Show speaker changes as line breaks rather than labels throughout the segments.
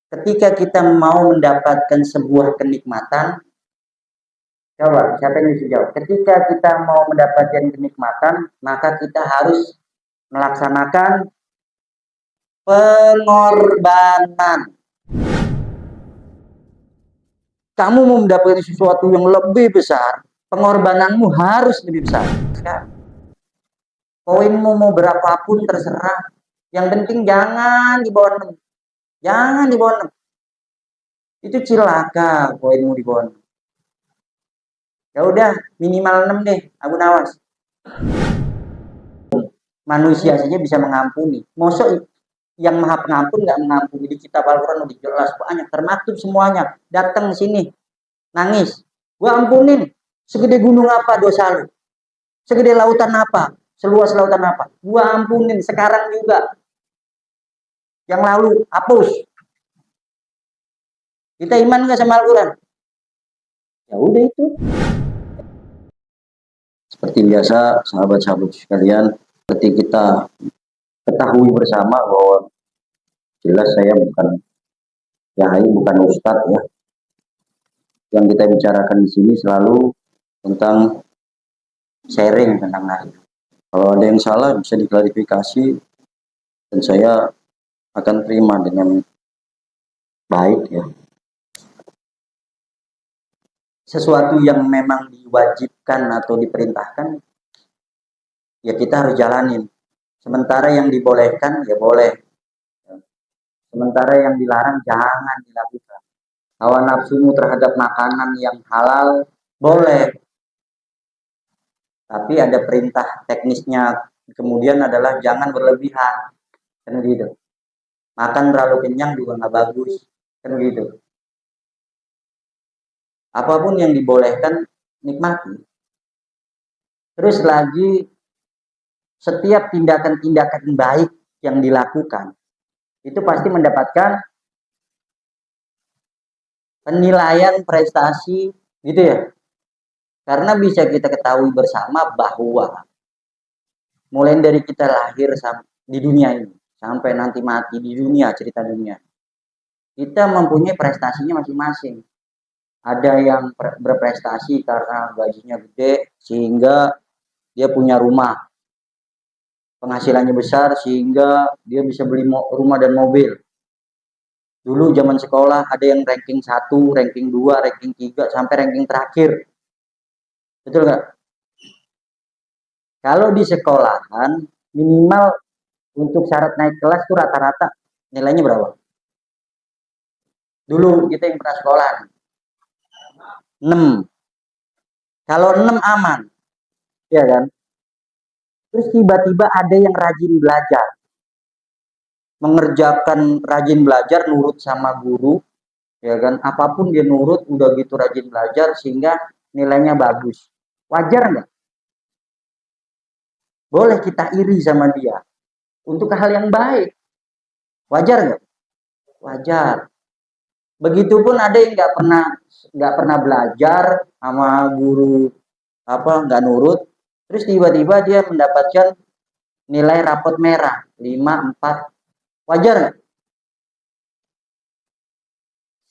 Ketika kita mau mendapatkan sebuah kenikmatan, coba siapa yang bisa jawab? Ketika kita mau mendapatkan kenikmatan, maka kita harus melaksanakan pengorbanan. Kamu mau mendapatkan sesuatu yang lebih besar, pengorbananmu harus lebih besar. Poinmu mau berapapun terserah. Yang penting jangan di bawah 6. Jangan di bawah 6. Itu cilaka poinmu di bawah 6. Ya udah, minimal 6 deh, Abu Nawas. Manusia saja bisa mengampuni. Mosok yang maha pengampun nggak mengampuni? Di kitab Al-Quran udah jelas banyak, termaktub semuanya. Datang sini, nangis. Gua ampunin. Segede gunung apa dosa lu? Segede lautan apa? Seluas lautan apa? Gua ampunin sekarang juga. Yang lalu hapus. Kita iman nggak sama Al-Quran? Ya udah itu. Seperti biasa, sahabat-sahabat sekalian, ketika kita ketahui bersama bahwa jelas saya bukan Yahai, bukan Ustadz ya. Yang kita bicarakan di sini selalu tentang sharing tentang nahi. Kalau ada yang salah bisa diklarifikasi dan saya akan terima dengan baik ya. Sesuatu yang memang diwajibkan atau diperintahkan ya kita harus jalanin. Sementara yang dibolehkan ya boleh. Sementara yang dilarang jangan dilakukan. Hawa nafsumu terhadap makanan yang halal boleh. Tapi ada perintah teknisnya. Kemudian adalah jangan berlebihan. Kan gitu. Makan terlalu kenyang juga nggak bagus. Kan gitu. Apapun yang dibolehkan nikmati. Terus lagi setiap tindakan-tindakan baik yang dilakukan itu pasti mendapatkan penilaian prestasi gitu ya. Karena bisa kita ketahui bersama bahwa mulai dari kita lahir di dunia ini sampai nanti mati di dunia, cerita dunia, kita mempunyai prestasinya masing-masing. Ada yang berprestasi karena gajinya gede sehingga dia punya rumah, penghasilannya besar sehingga dia bisa beli rumah dan mobil. Dulu zaman sekolah ada yang ranking 1, ranking 2, ranking 3 sampai ranking terakhir. Betul nggak? Kalau di sekolahan minimal untuk syarat naik kelas tuh rata-rata nilainya berapa? Dulu kita yang pernah sekolah 6. Kalau 6 aman, ya kan? Terus tiba-tiba ada yang rajin belajar. Mengerjakan rajin belajar, nurut sama guru, ya kan? Apapun dia nurut, udah gitu rajin belajar sehingga nilainya bagus. Wajar nggak? Boleh kita iri sama dia untuk hal yang baik. Wajar nggak? Wajar. Begitupun ada yang nggak pernah belajar sama guru nggak nurut, terus tiba-tiba dia mendapatkan nilai rapot merah 5, 4. Wajar nggak?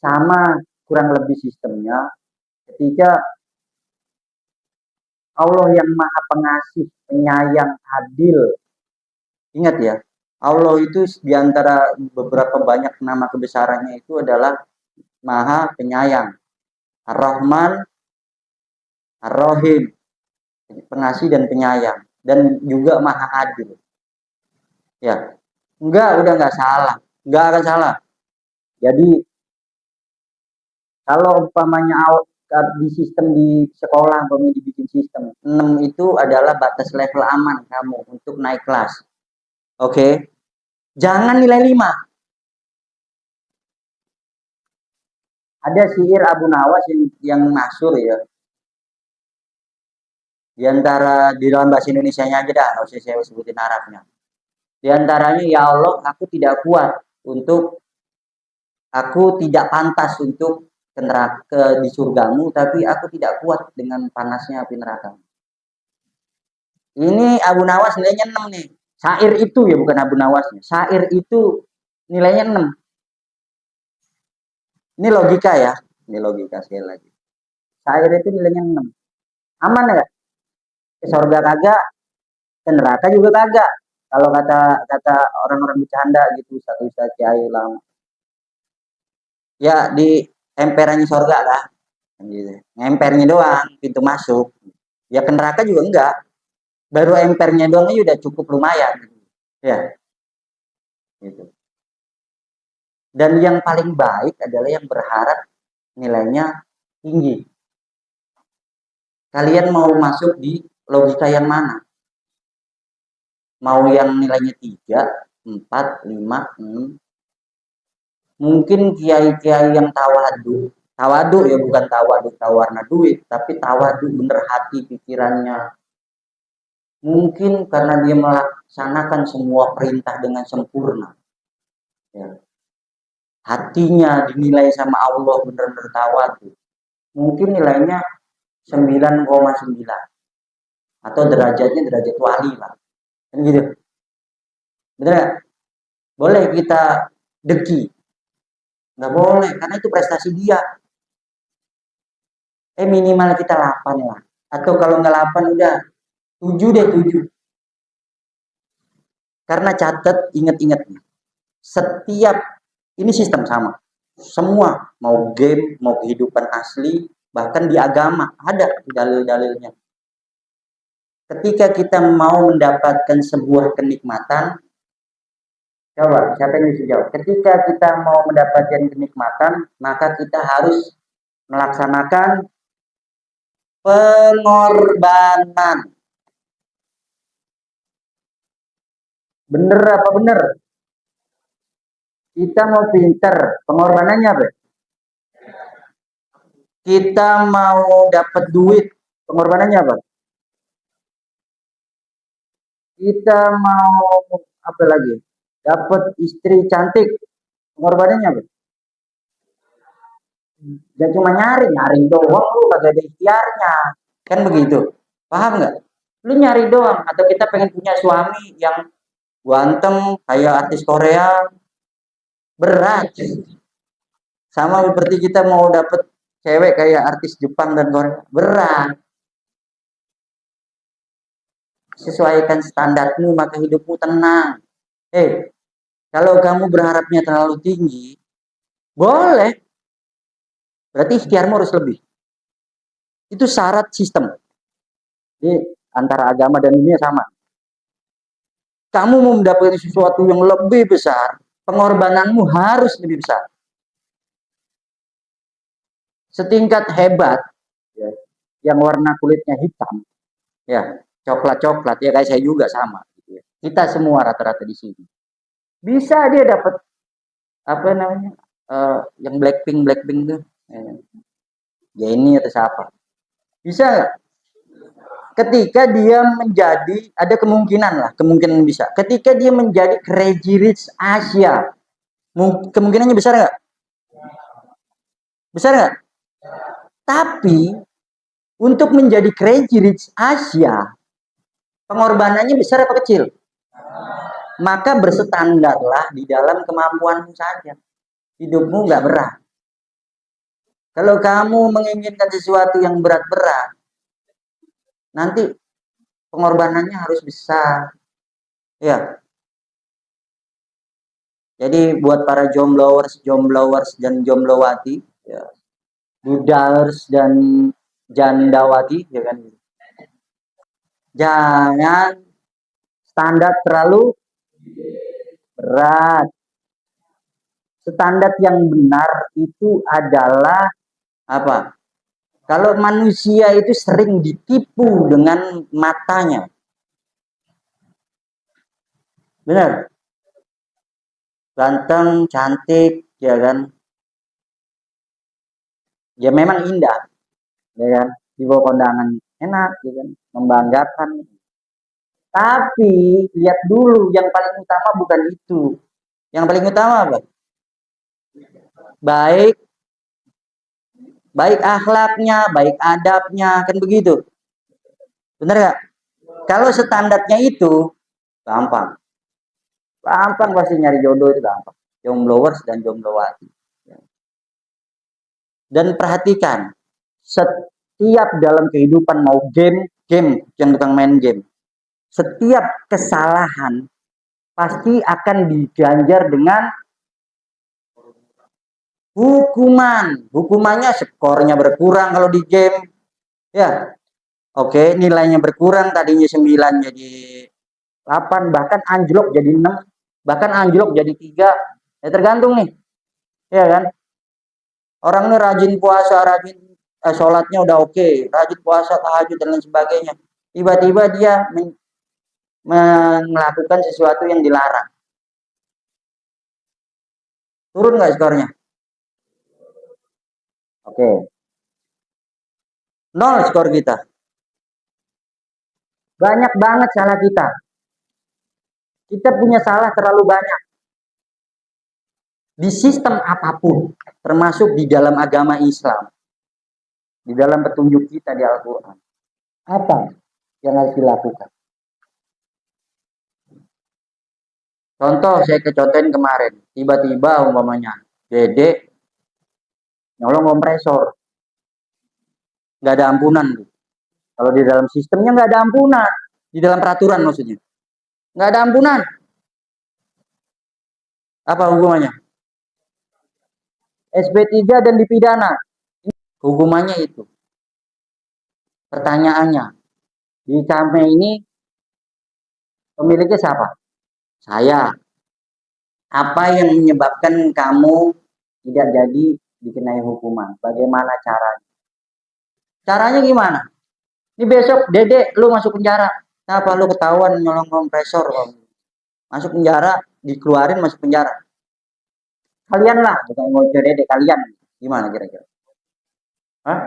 Sama kurang lebih sistemnya ketika Allah yang maha pengasih, penyayang, adil. Ingat ya, Allah itu diantara beberapa banyak nama kebesarannya itu adalah maha penyayang, Ar-Rahman, Ar-Rahim, pengasih dan penyayang, dan juga maha adil. Ya, udah nggak salah, nggak akan salah. Jadi kalau umpamanya di sistem di sekolah, umpamanya dibikin sistem 6 itu adalah batas level aman kamu untuk naik kelas. Oke. Jangan nilai 5. Ada syair Abu Nawas yang masyhur ya. Di antara di dalam bahasa Indonesianya aja dah, nggak usah saya sebutin Arabnya. Di antaranya, ya Allah, aku tidak kuat untuk, aku tidak pantas untuk ke neraka di surgamu, tapi aku tidak kuat dengan panasnya api neraka. Ini Abu Nawas nilainya 6 nih. Syair itu ya, bukan Abu Nawasnya. Syair itu nilainya 6. Ini logika ya, ini logika sekali lagi. Air itu nilainya 6. Aman ya? Ke surga kagak, ke neraka juga kagak. Kalau kata kata orang-orang bercanda gitu, satu ustaz kiai lama. Ya di emperannya surga lah, gitu. Empernya doang pintu masuk. Ya ke neraka juga enggak. Baru empernya doang aja udah cukup lumayan. Ya, gitu. Dan yang paling baik adalah yang berharap nilainya tinggi. Kalian mau masuk di logika yang mana? Mau yang nilainya 3, 4, 5, 6. Mungkin kiai-kiai yang tawadu, tawadu ya bukan tawadu tawarna duit, tapi tawadu bener hati pikirannya. Mungkin karena dia melaksanakan semua perintah dengan sempurna. Ya. Hatinya dinilai sama Allah bener-bener tawadu. Mungkin nilainya 9,9 atau derajatnya derajat wali lah. Kan gitu. Bener gak? Boleh kita deki. Nggak boleh, karena itu prestasi dia. Minimal kita 8 lah. Atau kalau nggak 8 udah 7 deh 7. Karena catat inget-inget. Setiap ini sistem sama. Semua mau game, mau kehidupan asli, bahkan di agama ada dalil-dalilnya. Ketika kita mau mendapatkan sebuah kenikmatan, coba siapa yang bisa jawab? Ketika kita mau mendapatkan kenikmatan, maka kita harus melaksanakan pengorbanan. Bener apa bener? Kita mau pinter, pengorbanannya apa? Kita mau dapat duit, pengorbanannya apa? Kita mau apa lagi? Dapat istri cantik, pengorbanannya apa? Gak cuma nyari, nyari doang lu kagak ada ikhtiarnya. Kan begitu. Paham nggak? Lu nyari doang atau kita pengen punya suami yang ganteng kayak artis Korea, berat. Sama seperti kita mau dapet cewek kayak artis Jepang dan Korea, berat. Sesuaikan standarmu maka hidupmu tenang. Kalau kamu berharapnya terlalu tinggi, boleh. Berarti ikhtiarmu harus lebih. Itu syarat sistem. Jadi antara agama dan dunia sama. Kamu mau mendapatkan sesuatu yang lebih besar, pengorbananmu harus lebih besar. Setingkat hebat, ya, yang warna kulitnya hitam, ya coklat-coklat, ya kayak saya juga sama. Gitu ya. Kita semua rata-rata di sini. Bisa dia dapat apa namanya, yang Blackpink Blackpink tuh, ya ini atau siapa? Bisa nggak? Ketika dia menjadi, ada kemungkinan lah, kemungkinan bisa. Ketika dia menjadi Crazy Rich Asia, kemungkinannya besar nggak? Besar nggak? Tapi untuk menjadi Crazy Rich Asia, pengorbanannya besar apa kecil? Maka berstandarlah di dalam kemampuanmu saja. Hidupmu nggak berat. Kalau kamu menginginkan sesuatu yang berat-berat, nanti pengorbanannya harus besar. Ya. Jadi buat para jomblowers, jomblowers dan jomblowati, ya, budals dan jandawati, ya kan. Jangan standar terlalu berat. Standar yang benar itu adalah apa? Kalau manusia itu sering ditipu dengan matanya. Benar? Ganteng, cantik, ya kan? Ya memang indah, ya kan? Di bawah kondangan enak, ya kan? Membanggakan. Tapi lihat dulu, yang paling utama bukan itu. Yang paling utama apa? Baik, baik akhlaknya, baik adabnya, kan begitu. Benar nggak? Kalau standarnya itu gampang, gampang pasti nyari jodoh itu gampang. Jomblowers dan jomblowati. Dan perhatikan, setiap dalam kehidupan mau game yang tukang main game, setiap kesalahan pasti akan diganjar dengan hukuman. Hukumannya skornya berkurang kalau di game. Ya, oke, nilainya berkurang, tadinya 9 jadi 8, bahkan anjlok jadi 6, bahkan anjlok jadi 3. Ya tergantung nih. Ya kan? Orang ini rajin puasa, rajin sholatnya udah oke, rajin puasa, tahajud dan lain sebagainya. Tiba-tiba dia melakukan sesuatu yang dilarang. Turun nggak skornya? Oke. 0 skor kita. Banyak banget salah kita. Kita punya salah terlalu banyak. Di sistem apapun, termasuk di dalam agama Islam, di dalam petunjuk kita di Al-Quran. Apa yang harus dilakukan? Contoh saya kecontohin kemarin, tiba-tiba umpamanya Dede nyolong kompresor, nggak ada ampunan tuh. Kalau di dalam sistemnya nggak ada ampunan, di dalam peraturan maksudnya nggak ada ampunan. Apa hukumannya? SP3 dan dipidana. Hukumannya itu. Pertanyaannya, di Campe ini pemiliknya siapa? Saya. Apa yang menyebabkan kamu tidak jadi dikenai hukuman? Bagaimana caranya? Caranya gimana? Ini besok Dede lu masuk penjara. Kenapa lu ketahuan nyolong kompresor? Masuk penjara, dikeluarin masuk penjara. Kalian lah, bukan ngoceh Dede, kalian. Gimana kira-kira? Hah?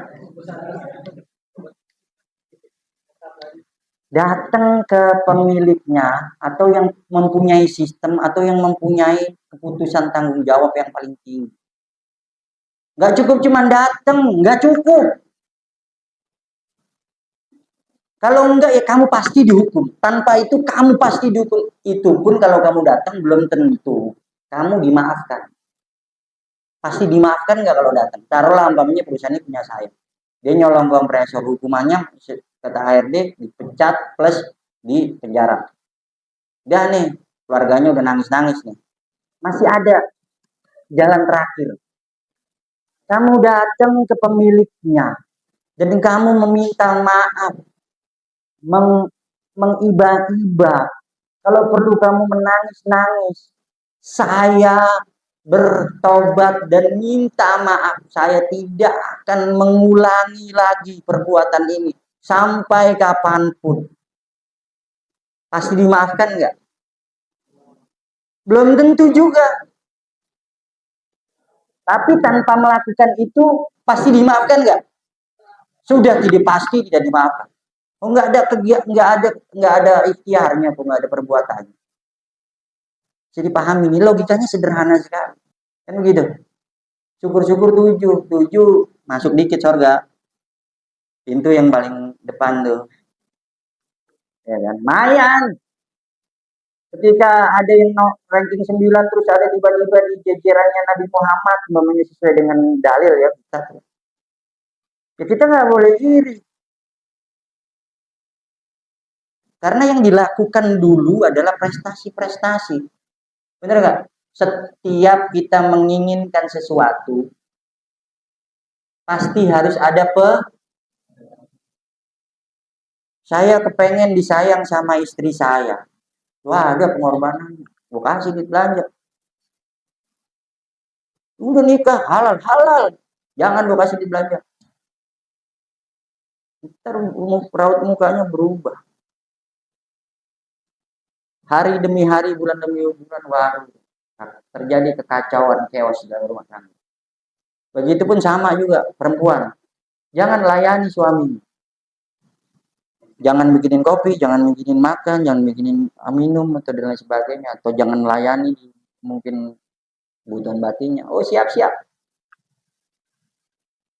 Datang ke pemiliknya atau yang mempunyai sistem atau yang mempunyai keputusan tanggung jawab yang paling tinggi. Nggak cukup cuma datang, nggak cukup. Kalau enggak ya kamu pasti dihukum. Tanpa itu kamu pasti dihukum. Itu pun kalau kamu datang belum tentu kamu dimaafkan. Pasti dimaafkan nggak kalau datang? Taruhlah umpamanya perusahaan ini punya saya. Dia nyolong kompresor, hukumannya kata HRD dipecat plus di penjara. Udah nih, keluarganya udah nangis-nangis nih. Masih ada jalan terakhir. Kamu datang ke pemiliknya dan kamu meminta maaf, mengiba-iba. Kalau perlu kamu menangis-nangis. Saya bertobat dan minta maaf. Saya tidak akan mengulangi lagi perbuatan ini sampai kapanpun. Pasti dimaafkan nggak? Belum tentu juga. Tapi tanpa melakukan itu pasti dimaafkan nggak? Sudah tidak pasti tidak dimaafkan. Oh, nggak ada ikhtiarnya, nggak ada perbuatannya. Jadi paham ini logikanya sederhana sekali. Kan begitu. Syukur-syukur 7 masuk dikit surga. Pintu yang paling depan tuh. Ya kan? Mayan. Ketika ada yang ranking 9 terus ada tiba-tiba di jajarannya Nabi Muhammad, namanya sesuai dengan dalil ya kita. Ya kita nggak boleh iri. Karena yang dilakukan dulu adalah prestasi-prestasi. Benar nggak? Setiap kita menginginkan sesuatu, pasti harus ada saya kepengen disayang sama istri saya. Wah, ada pengorbanan. Gue kasih duit belanja. Udah nikah, halal. Jangan gue kasih duit belanja. Ntar raut mukanya berubah. Hari demi hari, bulan demi bulan, wah, terjadi kekacauan, chaos dalam rumah tangga. Begitupun sama juga perempuan. Jangan layani suami. Jangan bikinin kopi, jangan bikinin makan, jangan bikinin minum atau dan lain sebagainya, atau jangan layani mungkin kebutuhan batinnya. Oh, siap-siap.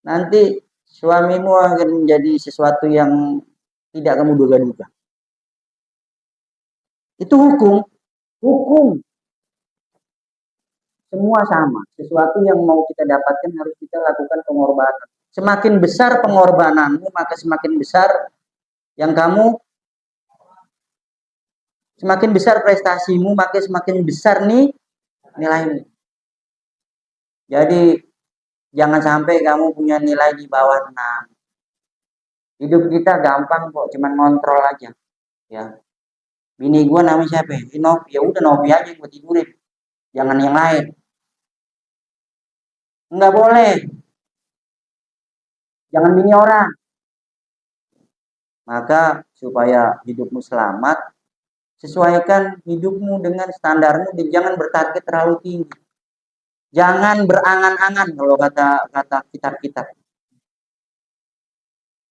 Nanti suamimu akan menjadi sesuatu yang tidak kamu duga-duga. Itu hukum. Semua sama. Sesuatu yang mau kita dapatkan harus kita lakukan pengorbanan. Semakin besar pengorbananmu, maka semakin besar yang kamu, semakin besar prestasimu, maka semakin besar nih nilaimu. Jadi jangan sampai kamu punya nilai di bawah 6. Hidup kita gampang kok, cuman ngontrol aja. Ya. Bini gue namanya siapa? Novi. Ya udah Novi aja gue tidurin. Jangan yang lain. Enggak boleh. Jangan bini orang. Maka supaya hidupmu selamat, sesuaikan hidupmu dengan standarmu dan jangan bertarget terlalu tinggi. Jangan berangan-angan kalau kata kitab-kitab.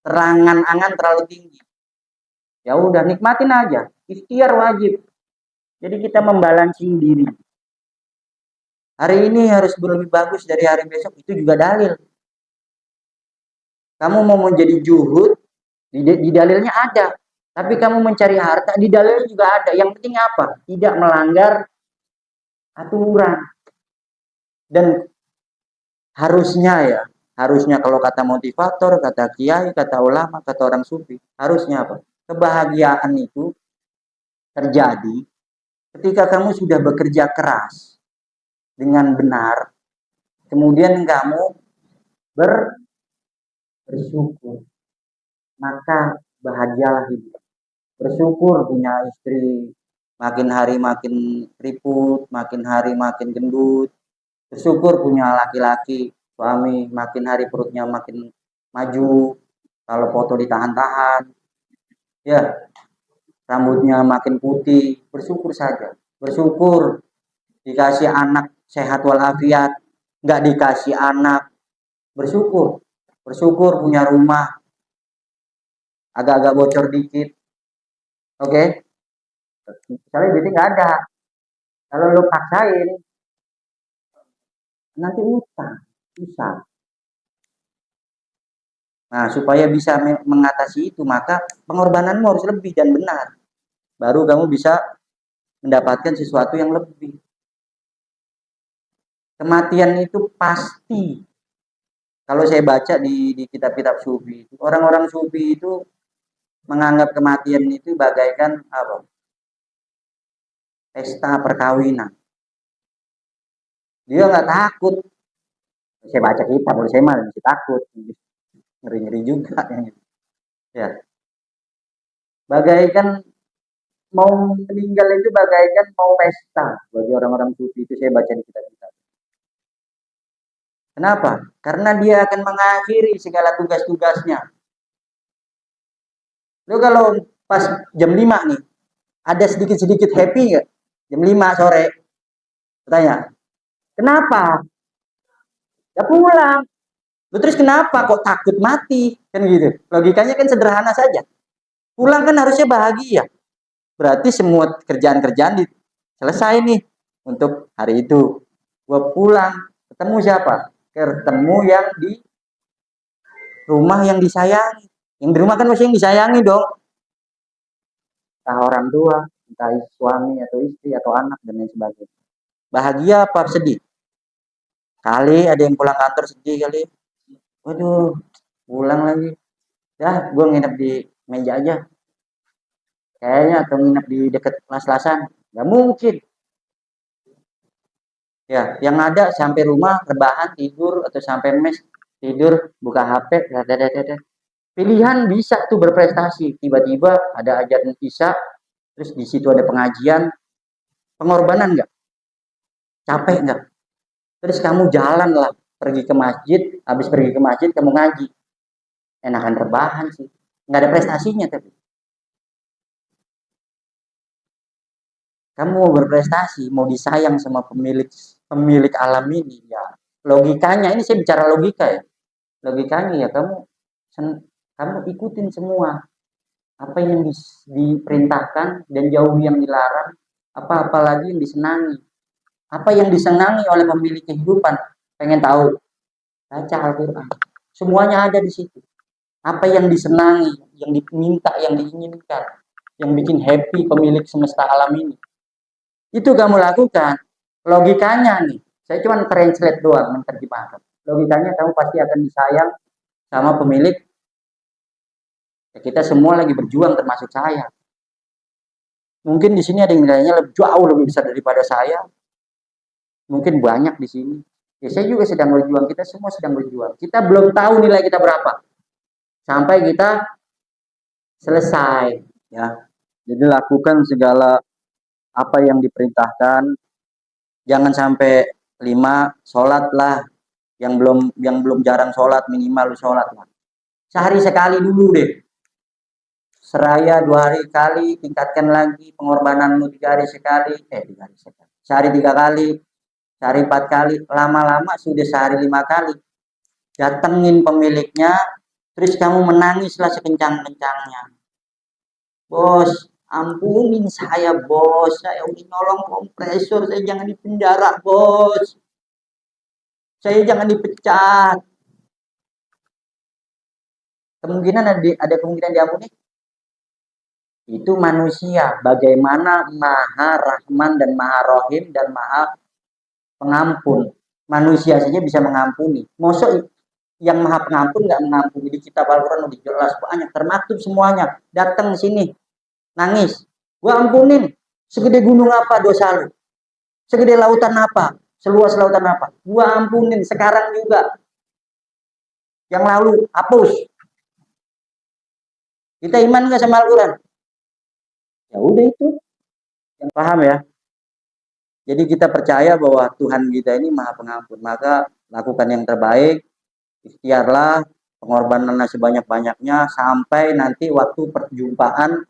Terangan-angan terlalu tinggi. Ya udah nikmatin aja. Ikhtiar wajib. Jadi kita membalansi diri. Hari ini harus lebih bagus dari hari besok, itu juga dalil. Kamu mau menjadi juhud, di dalilnya ada. Tapi kamu mencari harta, di dalilnya juga ada. Yang penting apa? Tidak melanggar aturan. Dan harusnya kalau kata motivator, kata kiai, kata ulama, kata orang sufi, harusnya apa? Kebahagiaan itu terjadi ketika kamu sudah bekerja keras dengan benar, kemudian kamu bersyukur, maka bahagialah hidup. Bersyukur punya istri, makin hari makin keriput, makin hari makin gendut. Bersyukur punya laki-laki, suami, makin hari perutnya makin maju, kalau foto ditahan-tahan, ya rambutnya makin putih. Bersyukur saja. Bersyukur dikasih anak sehat walafiat, nggak dikasih anak. Bersyukur. Bersyukur punya rumah, agak-agak bocor dikit. Oke? Misalnya duitnya nggak ada. Kalau lo paksain, nanti utang. Susah. Nah, supaya bisa mengatasi itu, maka pengorbananmu harus lebih dan benar. Baru kamu bisa mendapatkan sesuatu yang lebih. Kematian itu pasti. Kalau saya baca di kitab-kitab sufi, orang-orang sufi itu menganggap kematian itu bagaikan apa? Pesta perkawinan. Dia nggak takut. Saya baca kitab, kalau saya malah masih takut. Ngeri-ngeri juga. Ya. Bagaikan mau meninggal itu bagaikan mau pesta bagi orang-orang sufi, itu saya baca di kitab-kitab. Kenapa? Karena dia akan mengakhiri segala tugas-tugasnya. Lu kalau pas jam 5 nih, ada sedikit-sedikit happy nggak? Jam 5 sore. Tanya, kenapa? Ya pulang. Lu terus kenapa kok takut mati? Kan gitu. Logikanya kan sederhana saja. Pulang kan harusnya bahagia. Berarti semua kerjaan-kerjaan selesai nih untuk hari itu. Gua pulang, ketemu siapa? Ketemu yang di rumah yang disayangi. Yang di rumah kan masih yang disayangi dong. Entah orang tua, entah suami atau istri atau anak dan lain sebagainya. Bahagia apa sedih? Kali ada yang pulang kantor sedih kali. Waduh, pulang lagi. Ya, gue nginep di meja aja. Kayaknya atau nginep di dekat kelas-kelasan. Gak mungkin. Ya, yang ada sampai rumah rebahan tidur atau sampai mes tidur buka HP. Pilihan bisa tuh berprestasi. Tiba-tiba ada ajaran isya, terus di situ ada pengajian. Pengorbanan nggak? Capek nggak? Terus kamu jalan lah, pergi ke masjid, habis pergi ke masjid kamu ngaji. Enakan rebahan sih. Nggak ada prestasinya tapi. Kamu mau berprestasi, mau disayang sama pemilik alam ini, ya logikanya, ini saya bicara logika ya. Logikanya ya kamu ikutin semua apa yang diperintahkan dan jauh yang dilarang, apalagi yang disenangi. Apa yang disenangi oleh pemilik kehidupan? Pengen tahu? Baca Al-Quran. Semuanya ada di situ. Apa yang disenangi, yang diminta, yang diinginkan, yang bikin happy pemilik semesta alam ini. Itu kamu lakukan. Logikanya nih, Saya cuma translate doang, menerjemahkan. Logikanya kamu pasti akan disayang sama pemilik. Ya, kita semua lagi berjuang termasuk saya. Mungkin di sini ada yang nilainya jauh lebih besar daripada saya. Mungkin banyak di sini. Ya, saya juga sedang berjuang, kita semua sedang berjuang. Kita belum tahu nilai kita berapa. Sampai kita selesai, ya. Jadi lakukan segala apa yang diperintahkan. Jangan sampai 5 sholat lah. Yang belum jarang sholat, minimal sholat lah. Sehari sekali dulu deh. Seraya 2 hari sekali, tingkatkan lagi pengorbananmu 3 hari sekali, 3 hari sekali. Sehari 3 kali, sehari 4 kali, lama-lama sudah sehari 5 kali. Datengin pemiliknya, terus kamu menangislah sekencang-kencangnya. Bos, ampunin saya bos, saya udah nolong kompresor, saya jangan dipenjara bos. Saya jangan dipecat. Kemungkinan ada kemungkinan diampuni. Itu manusia, bagaimana Maha Rahman dan Maha Rohim dan Maha Pengampun. Manusia saja bisa mengampuni. Mosok yang Maha Pengampun nggak mengampuni? Di kitab Al-Quran udah jelas banyak, termaktub semuanya. Datang sini, nangis, gua ampunin. Segede gunung apa dosa lu? Segede lautan apa? Seluas lautan apa? Gua ampunin sekarang juga. Yang lalu hapus. Kita iman nggak sama Al-Quran? Ya udah itu. Yang paham ya. Jadi kita percaya bahwa Tuhan kita ini Maha Pengampun. Maka lakukan yang terbaik. Ikhtiarlah, pengorbananlah sebanyak-banyaknya sampai nanti waktu perjumpaan,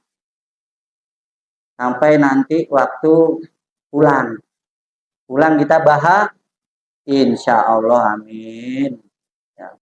sampai nanti waktu pulang. Pulang kita bahagia, insya Allah, amin. Ya.